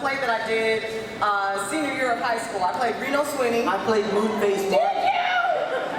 play that I did senior year of high school. I played Reno Sweeney. I played Moonface Mark. Did you?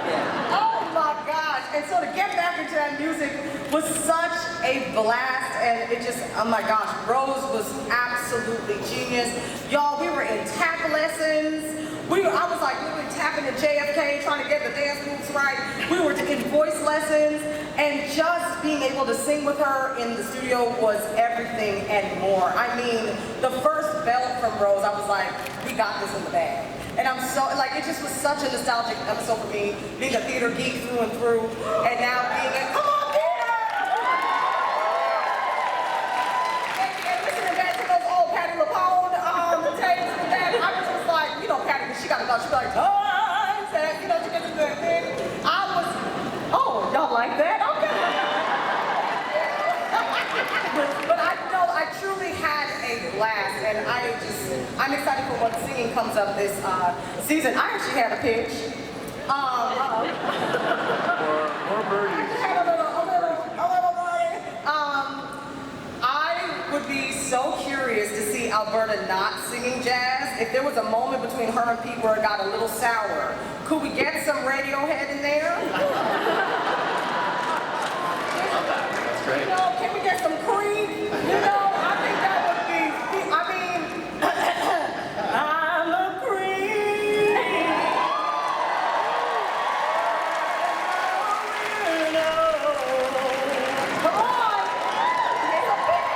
Yeah. Oh my gosh. And so to get back into that music was such a blast, and it just, oh my gosh, Rose was absolutely genius. Y'all, we were in tap lessons. I was like literally tapping at JFK, trying to get the dance moves right. We were taking voice lessons, and just being able to sing with her in the studio was everything and more. I mean, the first belt from Rose, I was like, we got this in the bag. And I'm so, like, it just was such a nostalgic episode for me, being a theater geek through and through, and now being a, come on, Peter! And listening back to those old Patti LuPone tapes and that, I was just like, you know, Patti, she got to go, she be like, times, and, you know, she gets into that thing. I was, oh, y'all like that? Okay. But I know I truly had a blast, and I'm excited for what singing comes up this season. I actually had a pitch. Or birdie. I had a little birdie. I would be so curious to see Alberta not singing jazz. If there was a moment between her and Pete where it got a little sour, could we get some Radiohead in there? That's great. You know, can we get some Creed? You know, I think that would be, I mean, I'm a Creed. Come on. Get a pitch.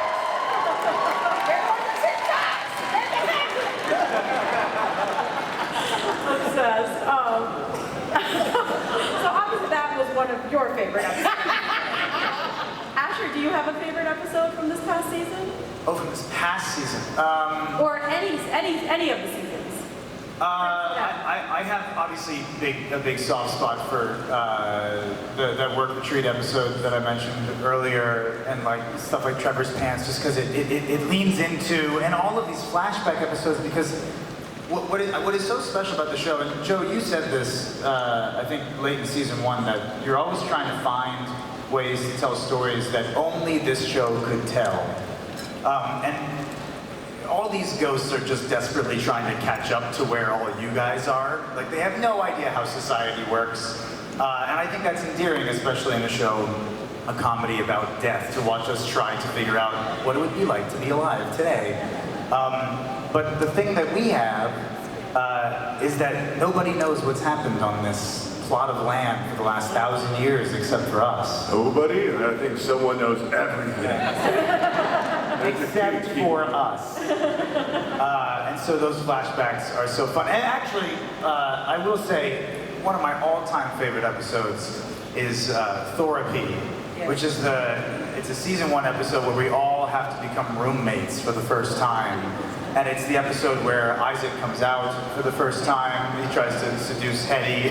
Get on the TikToks. Obsessed. So obviously that was one of your favorite episodes. Asher, do you have a favorite episode from this past season? Oh, from this past season. Or any of the seasons? I have obviously a big soft spot for that Work Retreat episode that I mentioned earlier, and like stuff like Trevor's Pants, just because it leans into, and all of these flashback episodes, because what is so special about the show, and Joe, you said this, I think late in season 1, that you're always trying to find ways to tell stories that only this show could tell. And all these ghosts are just desperately trying to catch up to where all you guys are. Like, they have no idea how society works. And I think that's endearing, especially in a show, a comedy about death, to watch us try to figure out what it would be like to be alive today. But the thing that we have is that nobody knows what's happened on this plot of land for the last 1,000 years except for us. Nobody? I think someone knows everything. Except for us. And so those flashbacks are so fun. And actually, I will say, one of my all-time favorite episodes is Therapy, which is it's a season 1 episode where we all have to become roommates for the first time. And it's the episode where Isaac comes out for the first time. He tries to seduce Hetty.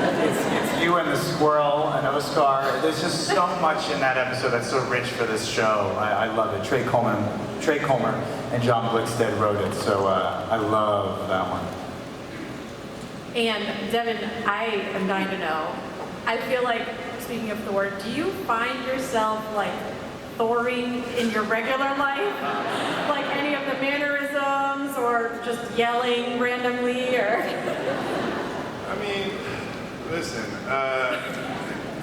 It's you and the squirrel and Oscar. There's just so much in that episode that's so rich for this show. I love it. Trey Coleman and John Blickstead wrote it, so I love that one. And Devin, I am dying to know. I feel like, speaking of Thor, do you find yourself like Thoring in your regular life? Like any of the mannerisms, or just yelling randomly, or? I mean, listen,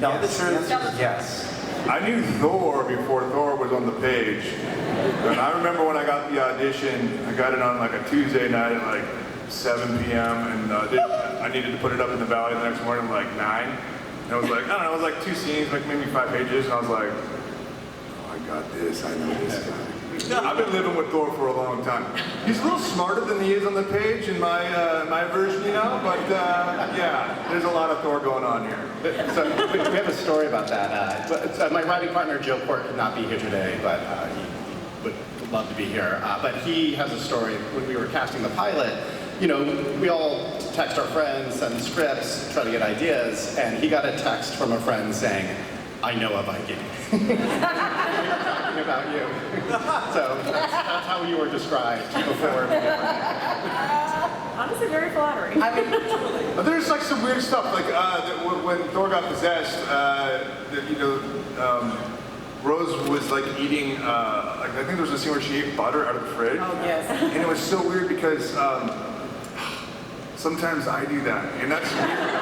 No, the truth is yes. I knew Thor before Thor was on the page. And I remember when I got the audition, I got it on like a Tuesday night at like 7 p.m. and I needed to put it up in the Valley the next morning at like 9. And I was like, I don't know, it was like 2 scenes, like maybe 5 pages, and I was like, oh, I got this, I know this guy. I've been living with Thor for a long time. He's a little smarter than he is on the page in my version, you know, but yeah, there's a lot of Thor going on here. So we have a story about that. My writing partner, Joe Quirk, could not be here today, but he would love to be here. But he has a story. When we were casting the pilot, you know, we all text our friends, send scripts, try to get ideas, and he got a text from a friend saying, I know a Viking. Talking about you. So that's how you were described before. Honestly, very flattering. I mean, truly. But there's like some weird stuff, like when Thor got possessed, Rose was like eating, I think there was a scene where she ate butter out of the fridge. Oh, yes. And it was so weird because sometimes I do that, and that's weird. It's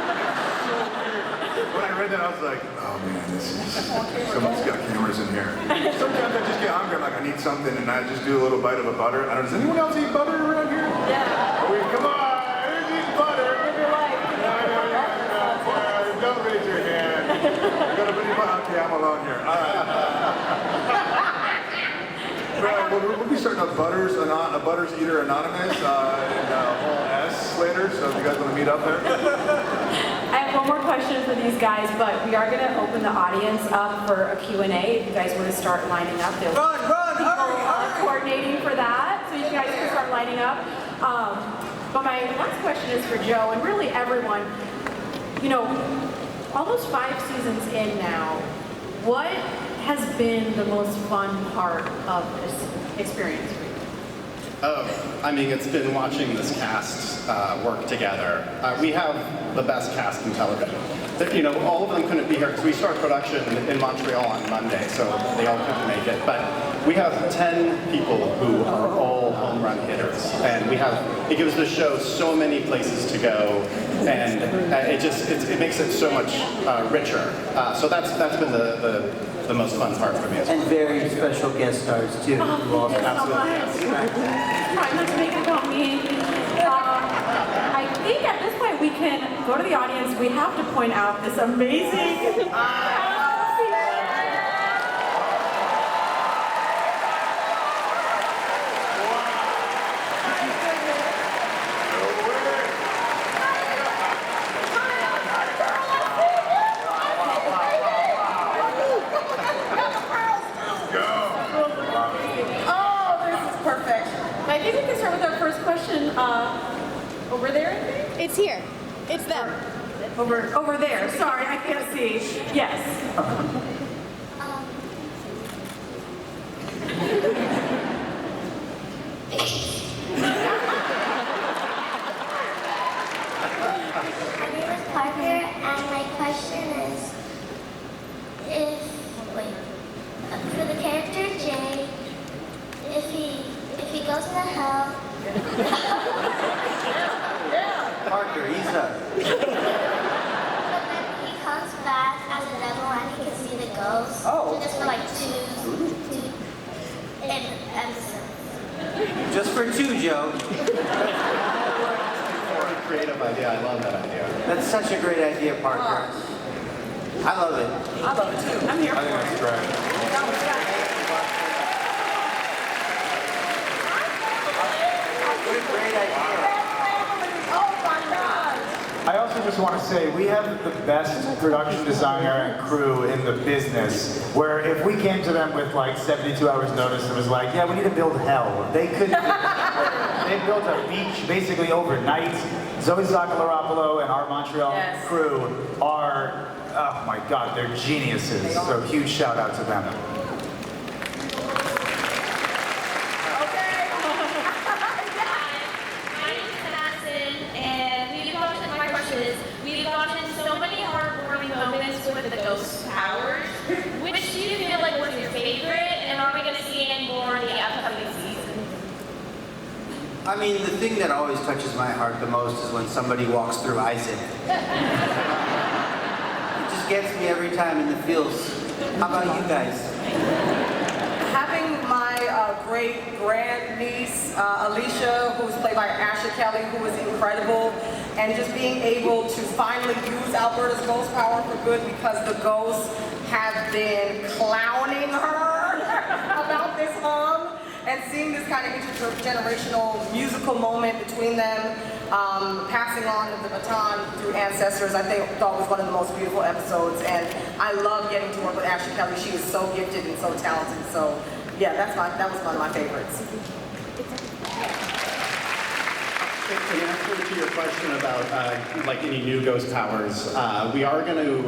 so weird. When I read that, I was like, oh man, this is, someone's got cameras in here. Sometimes I just get hungry, I'm like, I need something, and I just do a little bite of a butter. I don't know, does anyone else eat butter around here? Yeah. Come on, who's eating butter? Live your life. Don't raise your hand. You're gonna put your butt. Okay, I'm alone here. All right. We'll be starting a Butters Eater Anonymous in Hall S later, so if you guys want to meet up there. I have one more question for these guys, but we are going to open the audience up for a Q&A. If you guys want to start lining up, people are coordinating for that, so you guys can start lining up. But my last question is for Joe, and really everyone. You know, almost 5 seasons in now, what has been the most fun part of this experience for you? Oh, I mean, it's been watching this cast work together. We have the best cast in television. You know, all of them couldn't be here because we start production in Montreal on Monday, so they all couldn't make it. But we have 10 people who are all home run hitters, and it gives the show so many places to go, and it makes it so much richer. So that's been the most fun part for me as well. And very special guest stars too. Oh, thank you so much. Try not to make it about me. I think at this point we can go to the audience. We have to point out this amazing I think we can start with our first question. Over there, I think? It's here. It's them. Over there. Sorry, I can't see. Yes. My name is Parker, and my question is, for the character Jay, if he goes into hell, Parker, he's up. but then he comes back as a devil and he can see the ghosts. Oh. So just for like two episodes. Just for 2, Joe. Creative idea. I love that idea. That's such a great idea, Parker. I love it. I love it too. I'm here I think that's great. What a great idea. Oh my God! I also just want to say we have the best production designer and crew in the business, where if we came to them with like 72 hours notice and was like, yeah, we need to build hell, they could. They built a beach basically overnight. Zoe Zakalaropoulos and our Montreal crew are, oh my God, they're geniuses. So huge shout out to them. We've gotten so many heartwarming moments with the ghost powers. Which do you feel like was your favorite, and are we going to see any more in the upcoming season? I mean, the thing that always touches my heart the most is when somebody walks through Isaac. It just gets me every time and it feels. How about you guys? Having my great grandniece, Alicia, who's played by Asha Kelly, who was incredible, and just being able to finally use Alberta's ghost power for good because the ghosts have been clowning her about this mom, and seeing this kind of intergenerational musical moment between them, passing on the baton through ancestors, I thought was one of the most beautiful episodes, and I love getting to work with Ashley Kelly. She is so gifted and so talented. So yeah, that was one of my favorites. In answer to your question about like any new ghost powers, we are going to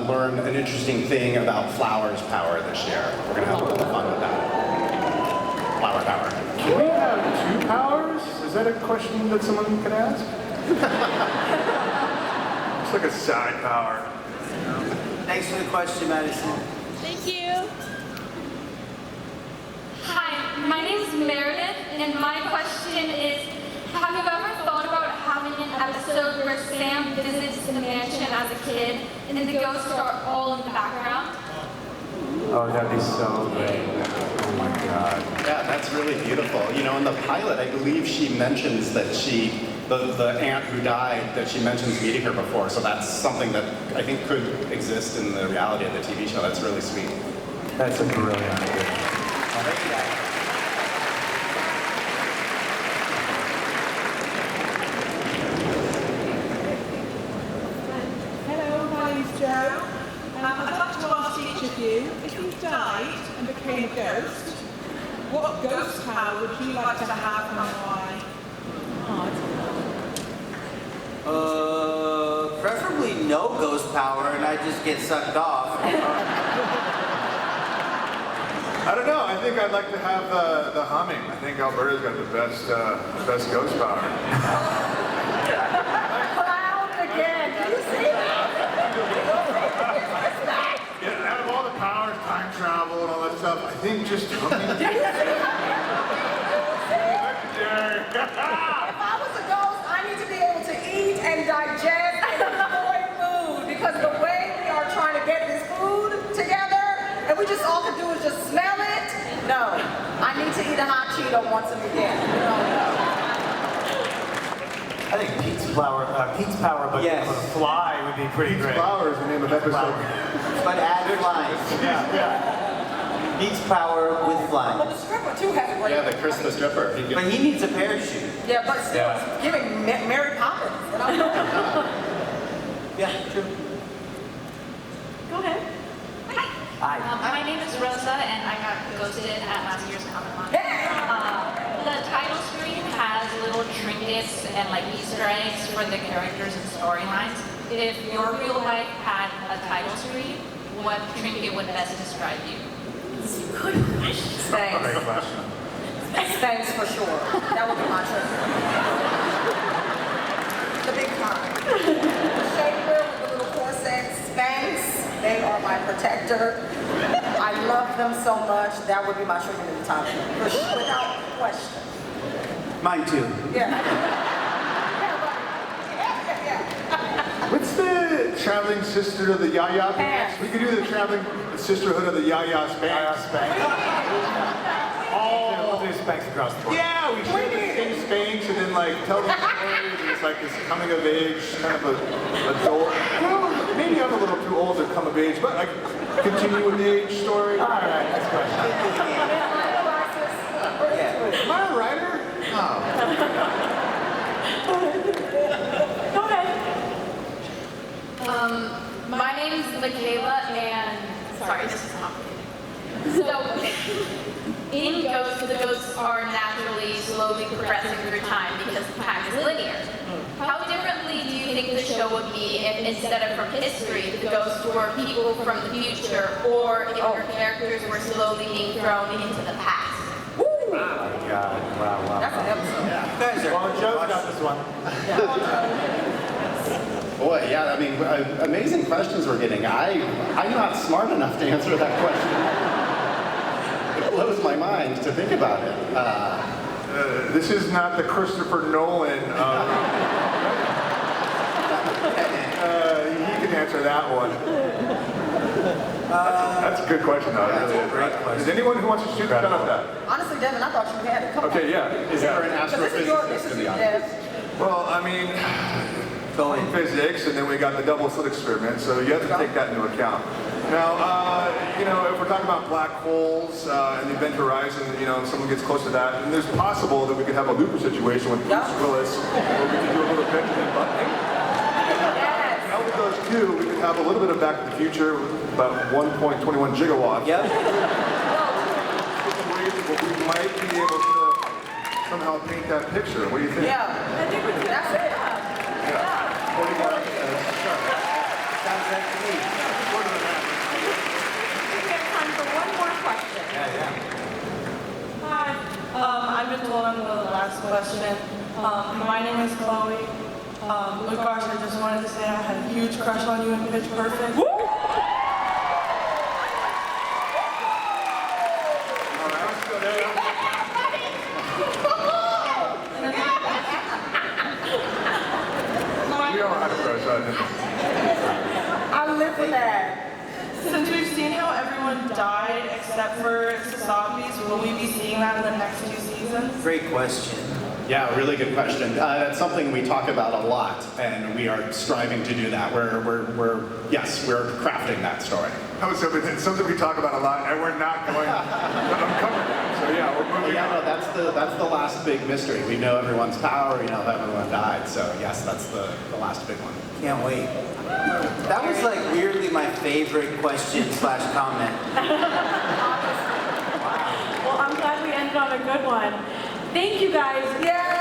learn an interesting thing about Flower's power this year. We're going to have a little fun with that. Flower power. Can we have 2 powers? Is that a question that someone can ask? It's like a side power. Thanks for the question, Madison. Thank you. My name's Meredith, and my question is, have you ever thought about having an episode where Sam visits the mansion as a kid, and the ghosts are all in the background? Oh, that'd be so great. Oh my God. Yeah, that's really beautiful. You know, in the pilot, I believe she mentions that the aunt who died, that she mentions meeting her before. So that's something that I think could exist in the reality of the TV show. That's really sweet. That's a brilliant idea. Thank you guys. Hello, my name's Jo. I'd like to ask each of you, if you died and became a ghost, what ghost power would you like to have and why? Preferably no ghost power, and I just get sucked off. I don't know. I think I'd like to have the humming. I think Alberta's got the best ghost power. Cloud again. Do you see that? Yeah, out of all the powers, time travel and all that stuff, I think just humming. Do you see that? Yeah. If I was a ghost, I need to be able to eat and digest and enjoy food, because the way we are trying to get this food together, and we just all can do is just smell it. No, I need to eat a hot Cheeto once and again. I think Pete's Power, but Yes. on a fly would be pretty Pete's great. Flower is the name of the episode. But add flying. Yeah. Beats power with But flying. the stripper too has a great. Yeah, the Chris the Stripper. But he needs a parachute. Yeah, but still, Yeah. it's giving Mary Poppins. And I'm Yeah, true. Go ahead. Hi. My name is Rosa, and I got ghosted at last year's Comic-Con. The title screen has little trinkets and like Easter eggs for the characters and storylines. If your real life had a title screen, what trinket would best describe you? Thanks. Great question. Thanks for sure. That would be my trick. The big time. The shaper with the little corset, Spanx, they are my protector. I love them so much. That would be my trick in the top. Without question. Mine too. Yeah. What's the traveling sister of the Yaya Banks? We could do the traveling sisterhood of the Yaya Spanx. Oh, there's Spanx across the board. Yeah, we should do the same Spanx and then like tell the stories. And it's like this coming of age, kind of a adult. Well, maybe I'm a little too old to come of age, but like continue with the age story. All right, next question. Am I a writer? Oh. Go ahead. My name is Michaela, and sorry, this is complicated. So, in Ghosts, the ghosts are naturally slowly progressing through time because time is linear. How differently do you think the show would be if instead of from history, the ghosts were people from the future, or if your characters were slowly being thrown into the past? Oh my God. Wow. That's an episode. You guys are. Well, Joe's got this one. Boy, yeah, I mean, amazing questions we're getting. I'm not smart enough to answer that question. It blows my mind to think about it. This is not the Christopher Nolan. He can answer that one. That's a good question, though. That's Really a great question. Is anyone who wants to shoot the gun at that? Honestly, Devin, I thought you had it. Come on. Okay, yeah. Is there an Because this is your, astrophysicist this in is the your audience? Dev. Well, I mean, Going. physics, and then we got the double slit experiment, so you have to take that into account. Now, if we're talking about black holes and the event horizon, if someone gets close to that, and there's possible that we could have a Looper situation with Bruce Willis, where we could do a little Benjamin Button. Out of those two, we could have a little bit of Back to the Future, about 1.21 gigawatts. Yep. We might be able to somehow paint that picture. What do you think? Yeah. I think we can. That's it. Sounds like to me. We have time for one more question. Hi, I've been told I'm the last question. My name is Chloe. Gosh, I just wanted to say I had a huge crush on you in Pitch Perfect. All right, let's go there. step for Sasage's? Will we be seeing that in the next 2 seasons? Great question. Yeah, really good question. That's something we talk about a lot, and we are striving to do that. Yes, we're crafting that story. I was hoping it's something we talk about a lot, and we're not going to uncover that. So yeah, we're moving Yeah, on. no, that's the last big mystery. We know everyone's power, we know how everyone died, so yes, that's the last big one. Can't wait. That was like weirdly my favorite question / comment. Well, I'm glad we ended on a good one. Thank you guys. Yeah.